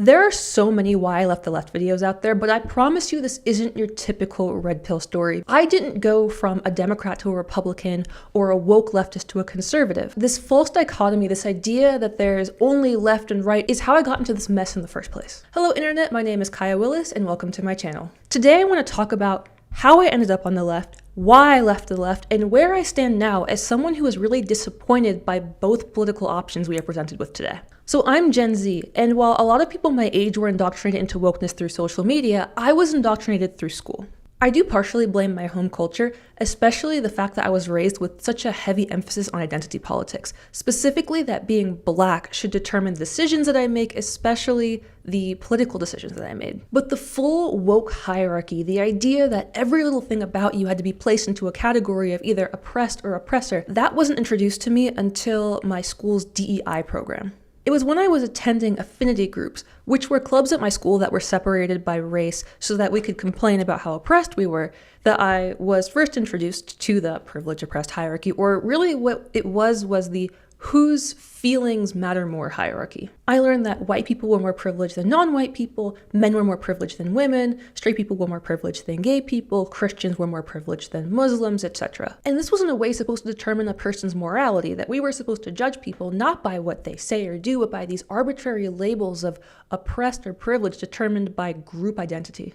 There are so many why I left the left videos out there, but I promise you this isn't your typical red pill story. I didn't go from a Democrat to a Republican or a woke leftist to a conservative. This false dichotomy, this idea that there's only left and right, is how I got into this mess in the first place. Hello internet, my name is Kiyah Willis and welcome to my channel. Today I want to talk about how I ended up on the left, why I left the left, and where I stand now as someone who is really disappointed by both political options we are presented with today. So I'm Gen Z, and while a lot of people my age were indoctrinated into wokeness through social media, I was indoctrinated through school. I do partially blame my home culture, especially the fact that I was raised with such a heavy emphasis on identity politics, specifically that being Black should determine the decisions that I make, especially the political decisions that I made. But the full woke hierarchy, the idea that every little thing about you had to be placed into a category of either oppressed or oppressor, that wasn't introduced to me until my school's DEI program. It was when I was attending affinity groups, which were clubs at my school that were separated by race so that we could complain about how oppressed we were, that I was first introduced to the privilege-oppressed hierarchy, or really what it was the whose feelings matter more hierarchy. I learned that white people were more privileged than non-white people, men were more privileged than women, straight people were more privileged than gay people, Christians were more privileged than Muslims, etc. And this was in a way supposed to determine a person's morality, that we were supposed to judge people not by what they say or do, but by these arbitrary labels of oppressed or privileged determined by group identity.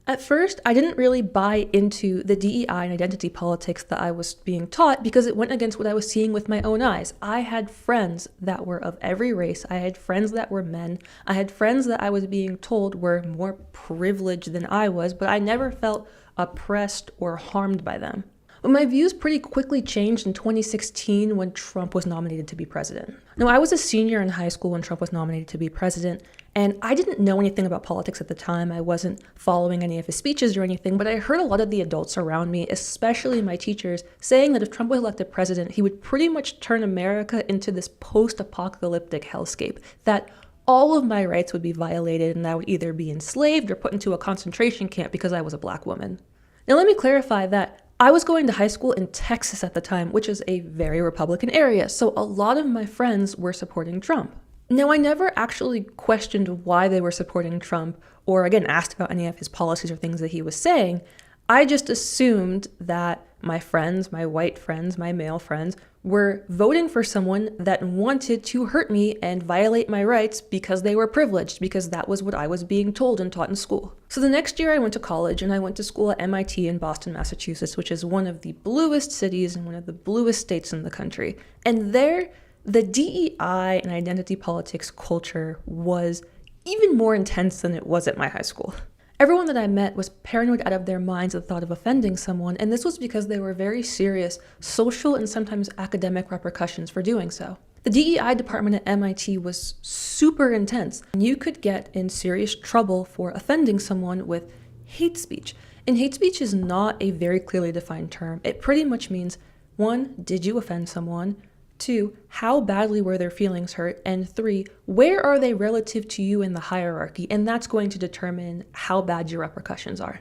At first, I didn't really buy into the DEI and identity politics that I was being taught because it went against what I was seeing with my own eyes. I had friends that were of every race. I had friends that were men. I had friends that I was being told were more privileged than I was, but I never felt oppressed or harmed by them. But my views pretty quickly changed in 2016 when Trump was nominated to be president. Now, I was a senior in high school when Trump was nominated to be president, and I didn't know anything about politics at the time. I wasn't following any of his speeches or anything, but I heard a lot of the adults around me, especially my teachers, saying that if Trump was elected president, he would pretty much turn America into this post-apocalyptic hellscape, that all of my rights would be violated and I would either be enslaved or put into a concentration camp because I was a Black woman. Now, let me clarify that I was going to high school in Texas at the time, which is a very Republican area, so a lot of my friends were supporting Trump. Now, I never actually questioned why they were supporting Trump or, again, asked about any of his policies or things that he was saying. I just assumed that my friends, my white friends, my male friends, were voting for someone that wanted to hurt me and violate my rights because they were privileged, because that was what I was being told and taught in school. So the next year I went to college and I went to school at MIT in Boston, Massachusetts, which is one of the bluest cities and one of the bluest states in the country. And there, the DEI and identity politics culture was even more intense than it was at my high school. Everyone that I met was paranoid out of their minds at the thought of offending someone, and this was because there were very serious social and sometimes academic repercussions for doing so. The DEI department at MIT was super intense. You could get in serious trouble for offending someone with hate speech. And hate speech is not a very clearly defined term. It pretty much means, 1, did you offend someone? 2, how badly were their feelings hurt? And 3, where are they relative to you in the hierarchy? And that's going to determine how bad your repercussions are.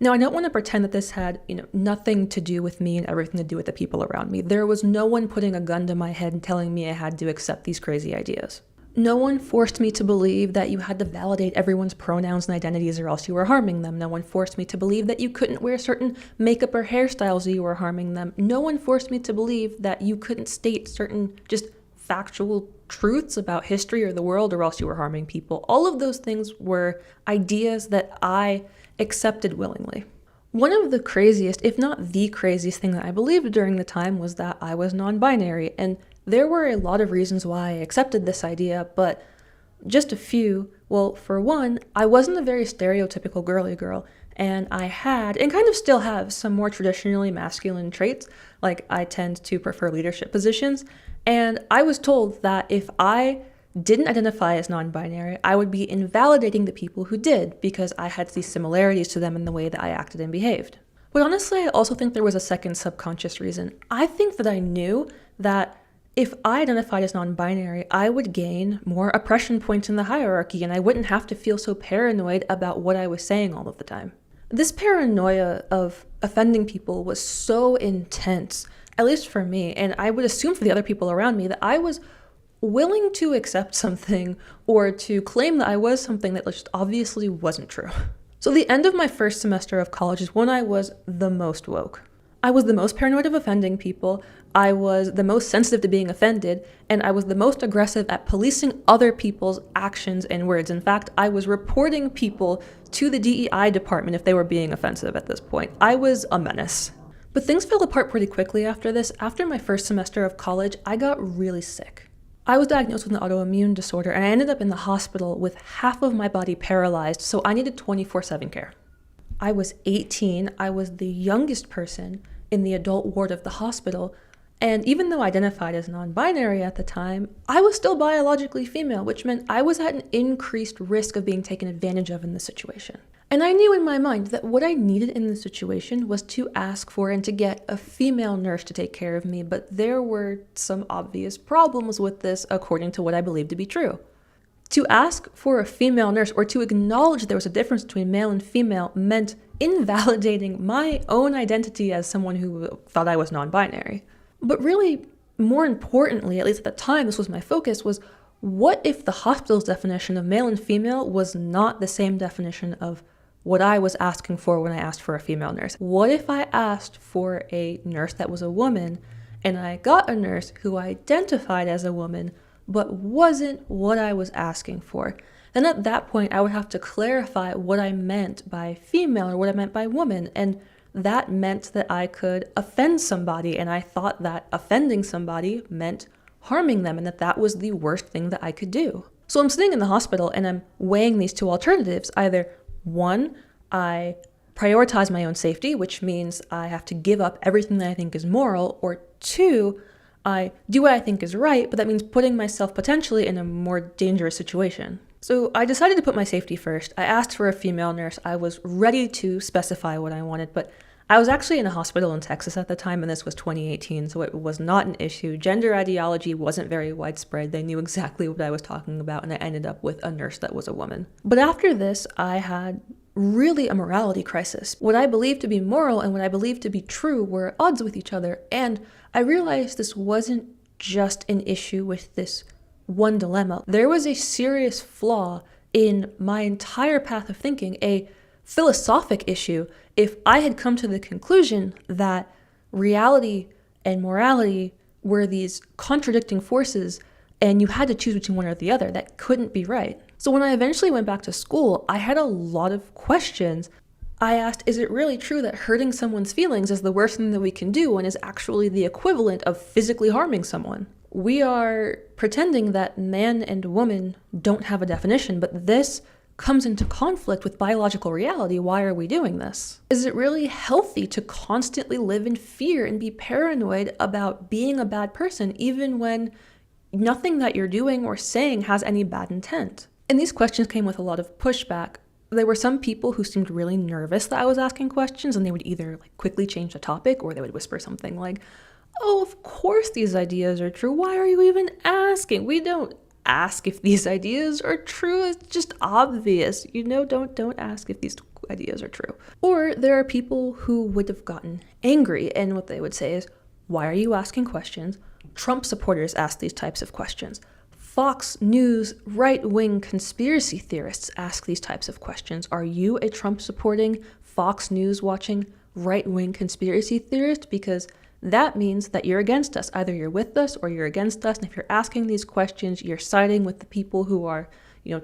Now, I don't want to pretend that this had, nothing to do with me and everything to do with the people around me. There was no one putting a gun to my head and telling me I had to accept these crazy ideas. No one forced me to believe that you had to validate everyone's pronouns and identities or else you were harming them. No one forced me to believe that you couldn't wear certain makeup or hairstyles or you were harming them. No one forced me to believe that you couldn't state certain just factual truths about history or the world or else you were harming people. All of those things were ideas that I accepted willingly. One of the craziest, if not the craziest thing that I believed during the time was that I was non-binary, and there were a lot of reasons why I accepted this idea, but just a few. Well, for one, I wasn't a very stereotypical girly girl, and I had, and kind of still have, some more traditionally masculine traits, like I tend to prefer leadership positions, and I was told that if I didn't identify as non-binary, I would be invalidating the people who did, because I had these similarities to them in the way that I acted and behaved. But honestly, I also think there was a second subconscious reason. I think that I knew that if I identified as non-binary, I would gain more oppression points in the hierarchy and I wouldn't have to feel so paranoid about what I was saying all of the time. This paranoia of offending people was so intense, at least for me, and I would assume for the other people around me, that I was willing to accept something or to claim that I was something that just obviously wasn't true. So the end of my first semester of college is when I was the most woke. I was the most paranoid of offending people, I was the most sensitive to being offended, and I was the most aggressive at policing other people's actions and words. In fact, I was reporting people to the DEI department if they were being offensive at this point. I was a menace. But things fell apart pretty quickly after this. After my first semester of college, I got really sick. I was diagnosed with an autoimmune disorder, and I ended up in the hospital with half of my body paralyzed, so I needed 24/7 care. I was 18, I was the youngest person in the adult ward of the hospital, and even though I identified as non-binary at the time, I was still biologically female, which meant I was at an increased risk of being taken advantage of in this situation. And I knew in my mind that what I needed in this situation was to ask for and to get a female nurse to take care of me, but there were some obvious problems with this according to what I believed to be true. To ask for a female nurse or to acknowledge there was a difference between male and female meant invalidating my own identity as someone who thought I was non-binary. But really, more importantly, at least at the time, this was my focus, was what if the hospital's definition of male and female was not the same definition of what I was asking for when I asked for a female nurse? What if I asked for a nurse that was a woman and I got a nurse who identified as a woman but wasn't what I was asking for? Then at that point, I would have to clarify what I meant by female or what I meant by woman, and that meant that I could offend somebody, and I thought that offending somebody meant harming them and that was the worst thing that I could do. So I'm sitting in the hospital and I'm weighing these two alternatives. Either one, I prioritize my own safety, which means I have to give up everything that I think is moral, or two, I do what I think is right, but that means putting myself potentially in a more dangerous situation. So I decided to put my safety first. I asked for a female nurse. I was ready to specify what I wanted, but I was actually in a hospital in Texas at the time, and this was 2018, so it was not an issue. Gender ideology wasn't very widespread. They knew exactly what I was talking about, and I ended up with a nurse that was a woman. But after this, I had really a morality crisis. What I believed to be moral and what I believed to be true were at odds with each other, and I realized this wasn't just an issue with this one dilemma. There was a serious flaw in my entire path of thinking, a philosophic issue. If I had come to the conclusion that reality and morality were these contradicting forces and you had to choose between one or the other, that couldn't be right. So when I eventually went back to school, I had a lot of questions. I asked, is it really true that hurting someone's feelings is the worst thing that we can do and is actually the equivalent of physically harming someone? We are pretending that man and woman don't have a definition, but this comes into conflict with biological reality. Why are we doing this? Is it really healthy to constantly live in fear and be paranoid about being a bad person, even when nothing that you're doing or saying has any bad intent? And these questions came with a lot of pushback. There were some people who seemed really nervous that I was asking questions, and they would either quickly change the topic or they would whisper something like, "Oh, of course these ideas are true. Why are you even asking? We don't ask if these ideas are true. It's just obvious. Don't ask if these ideas are true." Or there are people who would have gotten angry, and what they would say is, "Why are you asking questions? Trump supporters ask these types of questions. Fox News right-wing conspiracy theorists ask these types of questions. Are you a Trump-supporting, Fox News-watching, right-wing conspiracy theorist? Because that means that you're against us. Either you're with us or you're against us. And if you're asking these questions, you're siding with the people who are,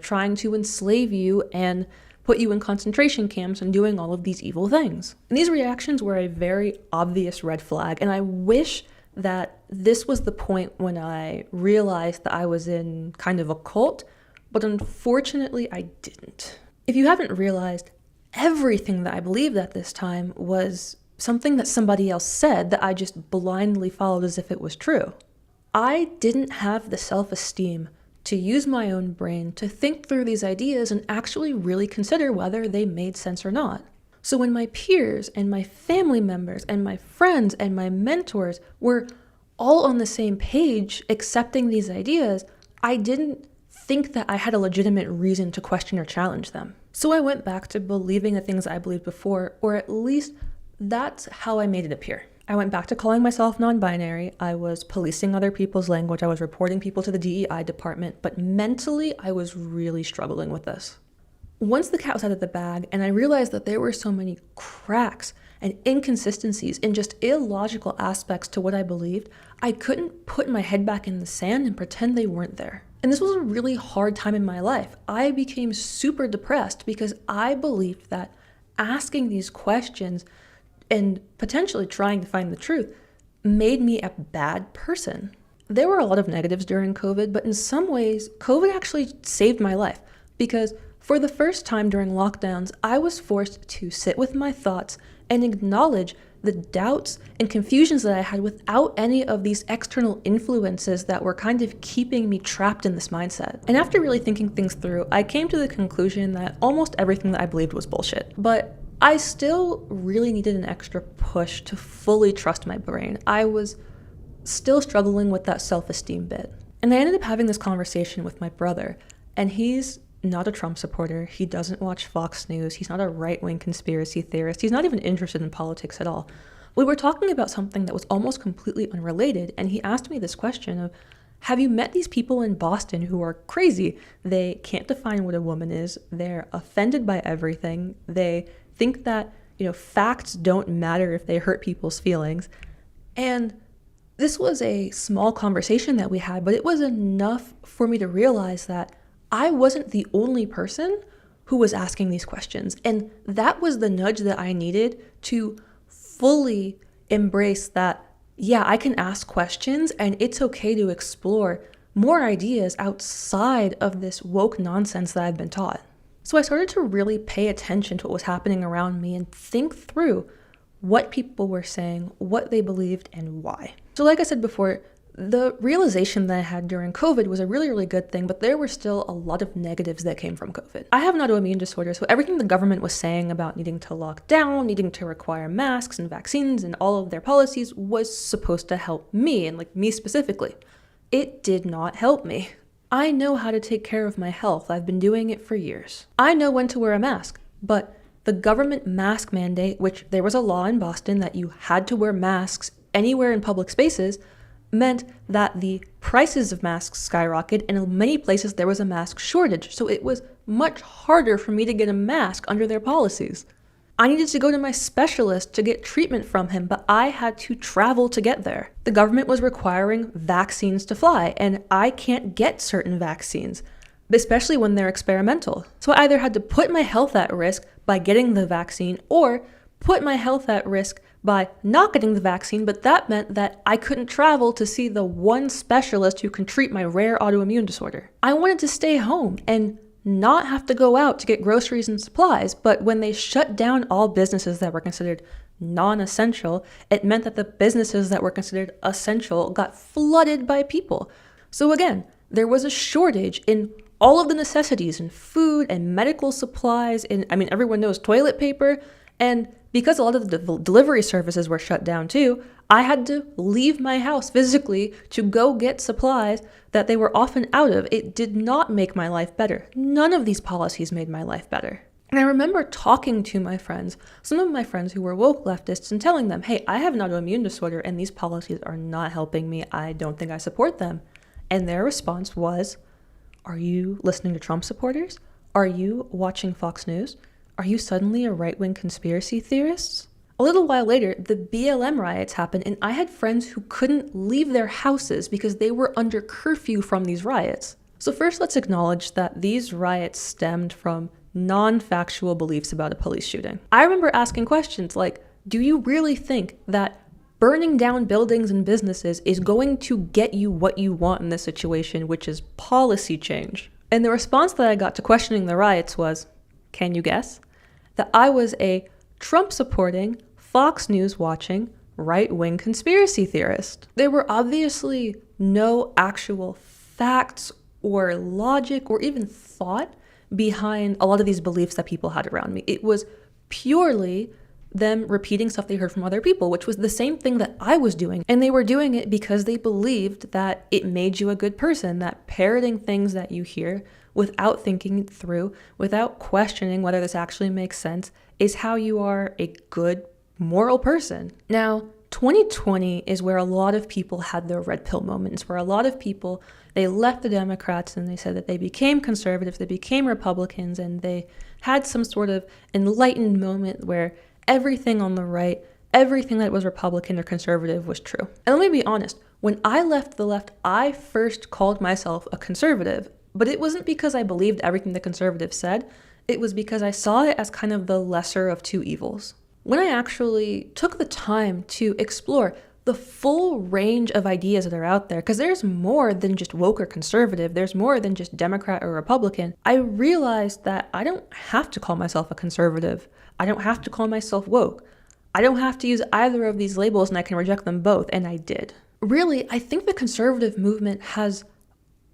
trying to enslave you and put you in concentration camps and doing all of these evil things." And these reactions were a very obvious red flag. And I wish that this was the point when I realized that I was in kind of a cult, but unfortunately I didn't. If you haven't realized, everything that I believed at this time was something that somebody else said that I just blindly followed as if it was true. I didn't have the self-esteem to use my own brain to think through these ideas and actually really consider whether they made sense or not. So when my peers and my family members and my friends and my mentors were all on the same page accepting these ideas, I didn't think that I had a legitimate reason to question or challenge them. So I went back to believing the things I believed before, or at least that's how I made it appear. I went back to calling myself non-binary. I was policing other people's language. I was reporting people to the DEI department, but mentally I was really struggling with this. Once the cat was out of the bag and I realized that there were so many cracks and inconsistencies and just illogical aspects to what I believed, I couldn't put my head back in the sand and pretend they weren't there. And this was a really hard time in my life. I became super depressed because I believed that asking these questions and potentially trying to find the truth made me a bad person. There were a lot of negatives during COVID, but in some ways, COVID actually saved my life because for the first time during lockdowns, I was forced to sit with my thoughts and acknowledge the doubts and confusions that I had without any of these external influences that were kind of keeping me trapped in this mindset. And after really thinking things through, I came to the conclusion that almost everything that I believed was bullshit. But I still really needed an extra push to fully trust my brain. I was still struggling with that self-esteem bit. And I ended up having this conversation with my brother, and he's not a Trump supporter. He doesn't watch Fox News. He's not a right-wing conspiracy theorist. He's not even interested in politics at all. We were talking about something that was almost completely unrelated, and he asked me this question of, have you met these people in Boston who are crazy? They can't define what a woman is. They're offended by everything. They think that, facts don't matter if they hurt people's feelings. And this was a small conversation that we had, but it was enough for me to realize that I wasn't the only person who was asking these questions. And that was the nudge that I needed to fully embrace that, yeah, I can ask questions and it's okay to explore more ideas outside of this woke nonsense that I've been taught. So I started to really pay attention to what was happening around me and think through what people were saying, what they believed, and why. So like I said before, the realization that I had during COVID was a really, really good thing, but there were still a lot of negatives that came from COVID. I have an autoimmune disorder, so everything the government was saying about needing to lock down, needing to require masks and vaccines and all of their policies was supposed to help me, and me specifically. It did not help me. I know how to take care of my health. I've been doing it for years. I know when to wear a mask, but the government mask mandate, which there was a law in Boston that you had to wear masks anywhere in public spaces, meant that the prices of masks skyrocketed, and in many places there was a mask shortage, so it was much harder for me to get a mask under their policies. I needed to go to my specialist to get treatment from him, but I had to travel to get there. The government was requiring vaccines to fly, and I can't get certain vaccines, especially when they're experimental. So I either had to put my health at risk by getting the vaccine or put my health at risk by not getting the vaccine, but that meant that I couldn't travel to see the one specialist who can treat my rare autoimmune disorder. I wanted to stay home and not have to go out to get groceries and supplies, but when they shut down all businesses that were considered non-essential, it meant that the businesses that were considered essential got flooded by people. So again, there was a shortage in all of the necessities in food and medical supplies, and everyone knows toilet paper, and because a lot of the delivery services were shut down too, I had to leave my house physically to go get supplies that they were often out of. It did not make my life better. None of these policies made my life better. And I remember talking to my friends, some of my friends who were woke leftists, and telling them, hey, I have an autoimmune disorder and these policies are not helping me. I don't think I support them. And their response was, are you listening to Trump supporters? Are you watching Fox News? Are you suddenly a right-wing conspiracy theorist? A little while later, the BLM riots happened, and I had friends who couldn't leave their houses because they were under curfew from these riots. So first, let's acknowledge that these riots stemmed from non-factual beliefs about a police shooting. I remember asking questions like, do you really think that burning down buildings and businesses is going to get you what you want in this situation, which is policy change? And the response that I got to questioning the riots was, can you guess? That I was a Trump-supporting, Fox News-watching, right-wing conspiracy theorist. There were obviously no actual facts or logic or even thought behind a lot of these beliefs that people had around me. It was purely them repeating stuff they heard from other people, which was the same thing that I was doing. And they were doing it because they believed that it made you a good person, that parroting things that you hear without thinking it through, without questioning whether this actually makes sense, is how you are a good, moral person. Now, 2020 is where a lot of people had their red pill moments, where a lot of people, they left the Democrats and they said that they became conservatives, they became Republicans, and they had some sort of enlightened moment where everything on the right, everything that was Republican or conservative was true. And let me be honest, when I left the left, I first called myself a conservative, but it wasn't because I believed everything the conservatives said. It was because I saw it as kind of the lesser of two evils. When I actually took the time to explore the full range of ideas that are out there, because there's more than just woke or conservative, there's more than just Democrat or Republican, I realized that I don't have to call myself a conservative. I don't have to call myself woke. I don't have to use either of these labels, and I can reject them both, and I did. Really, I think the conservative movement has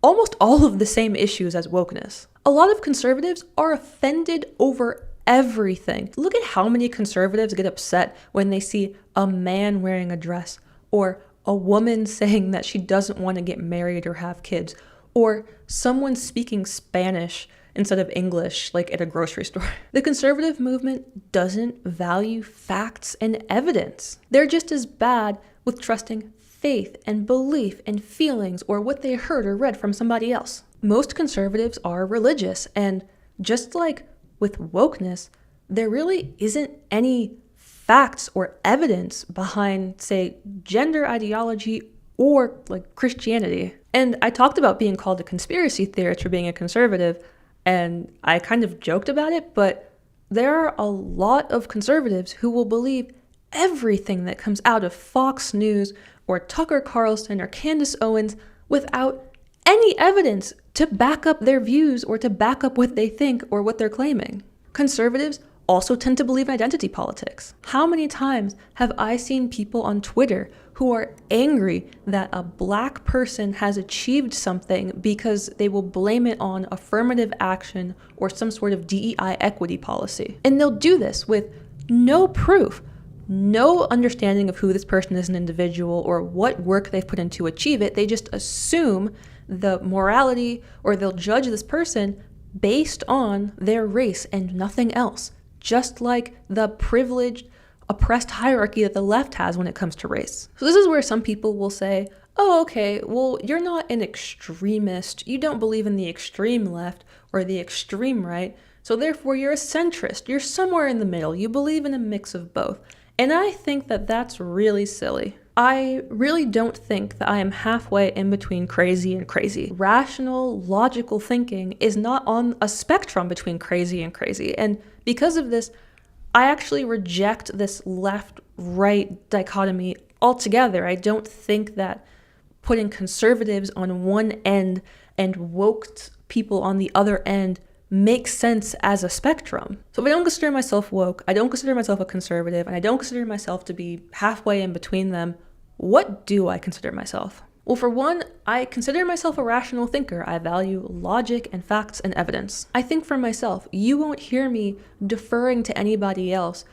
almost all of the same issues as wokeness. A lot of conservatives are offended over everything. Look at how many conservatives get upset when they see a man wearing a dress, or a woman saying that she doesn't want to get married or have kids, or someone speaking Spanish instead of English, like at a grocery store. The conservative movement doesn't value facts and evidence. They're just as bad with trusting faith and belief and feelings or what they heard or read from somebody else. Most conservatives are religious, and just like with wokeness, there really isn't any facts or evidence behind, say, gender ideology or like Christianity. And I talked about being called a conspiracy theorist for being a conservative, and I kind of joked about it, but there are a lot of conservatives who will believe everything that comes out of Fox News or Tucker Carlson or Candace Owens without any evidence to back up their views or to back up what they think or what they're claiming. Conservatives also tend to believe in identity politics. How many times have I seen people on Twitter who are angry that a black person has achieved something because they will blame it on affirmative action or some sort of DEI equity policy? And they'll do this with no proof, no understanding of who this person is as an individual or what work they've put in to achieve it. They just assume the morality, or they'll judge this person based on their race and nothing else, just like the privileged, oppressed hierarchy that the left has when it comes to race. So this is where some people will say, oh, okay, well, you're not an extremist. You don't believe in the extreme left or the extreme right, so therefore you're a centrist. You're somewhere in the middle. You believe in a mix of both. And I think that that's really silly. I really don't think that I am halfway in between crazy and crazy. Rational, logical thinking is not on a spectrum between crazy and crazy. And because of this, I actually reject this left-right dichotomy altogether. I don't think that putting conservatives on one end and woke people on the other end makes sense as a spectrum. So if I don't consider myself woke, I don't consider myself a conservative, and I don't consider myself to be halfway in between them, what do I consider myself? Well, for one, I consider myself a rational thinker. I value logic and facts and evidence. I think for myself. You won't hear me deferring to anybody else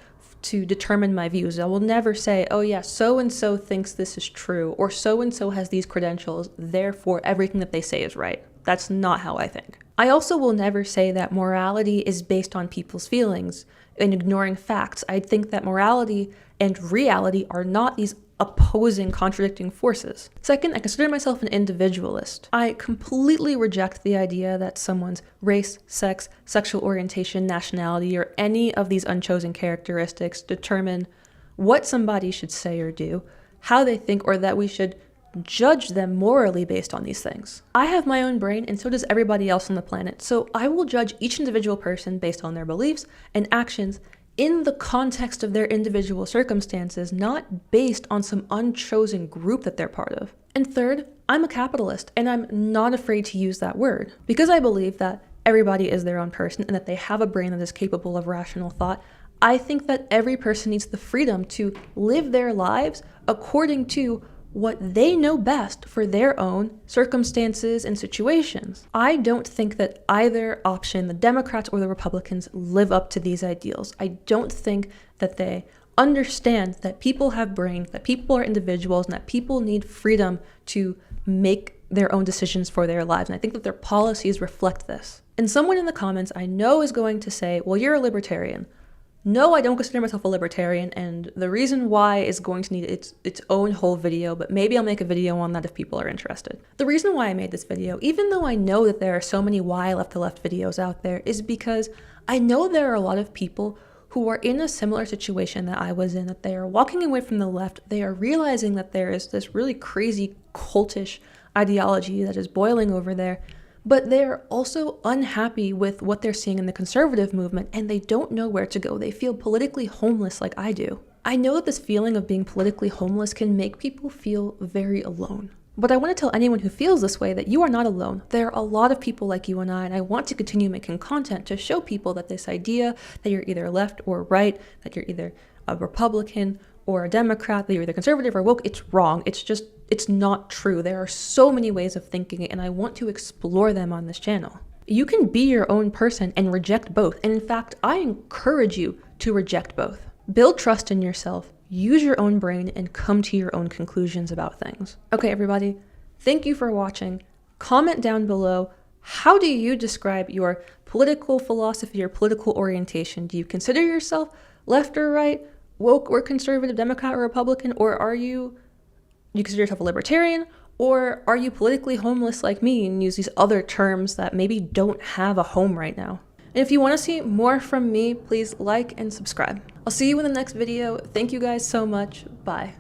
to determine my views. I will never say, oh yeah, so-and-so thinks this is true, or so-and-so has these credentials, therefore everything that they say is right. That's not how I think. I also will never say that morality is based on people's feelings and ignoring facts. I think that morality and reality are not these opposing, contradicting forces. Second, I consider myself an individualist. I completely reject the idea that someone's race, sex, sexual orientation, nationality, or any of these unchosen characteristics determine what somebody should say or do, how they think, or that we should judge them morally based on these things. I have my own brain, and so does everybody else on the planet, so I will judge each individual person based on their beliefs and actions in the context of their individual circumstances, not based on some unchosen group that they're part of. And third, I'm a capitalist, and I'm not afraid to use that word. Because I believe that everybody is their own person and that they have a brain that is capable of rational thought, I think that every person needs the freedom to live their lives according to what they know best for their own circumstances and situations. I don't think that either option, the Democrats or the Republicans, live up to these ideals. I don't think that they understand that people have brains, that people are individuals, and that people need freedom to make their own decisions for their lives. And I think that their policies reflect this. And someone in the comments I know is going to say, well, you're a libertarian. No, I don't consider myself a libertarian, and the reason why is going to need its own whole video, but maybe I'll make a video on that if people are interested. The reason why I made this video, even though I know that there are so many why left to left videos out there, is because I know there are a lot of people who are in a similar situation that I was in, that they are walking away from the left, they are realizing that there is this really crazy cultish ideology that is boiling over there, but they're also unhappy with what they're seeing in the conservative movement, and they don't know where to go. They feel politically homeless like I do. I know that this feeling of being politically homeless can make people feel very alone. But I want to tell anyone who feels this way that you are not alone. There are a lot of people like you and I want to continue making content to show people that this idea that you're either left or right, that you're either a Republican or a Democrat, that you're either conservative or woke, it's wrong. It's not true. There are so many ways of thinking it, and I want to explore them on this channel. You can be your own person and reject both. And in fact, I encourage you to reject both. Build trust in yourself, use your own brain, and come to your own conclusions about things. Okay, everybody, thank you for watching. Comment down below, how do you describe your political philosophy or political orientation? Do you consider yourself left or right, woke or conservative, Democrat or Republican, or are you consider yourself a libertarian, or are you politically homeless like me and use these other terms that maybe don't have a home right now? And if you want to see more from me, please like and subscribe. I'll see you in the next video. Thank you guys so much. Bye.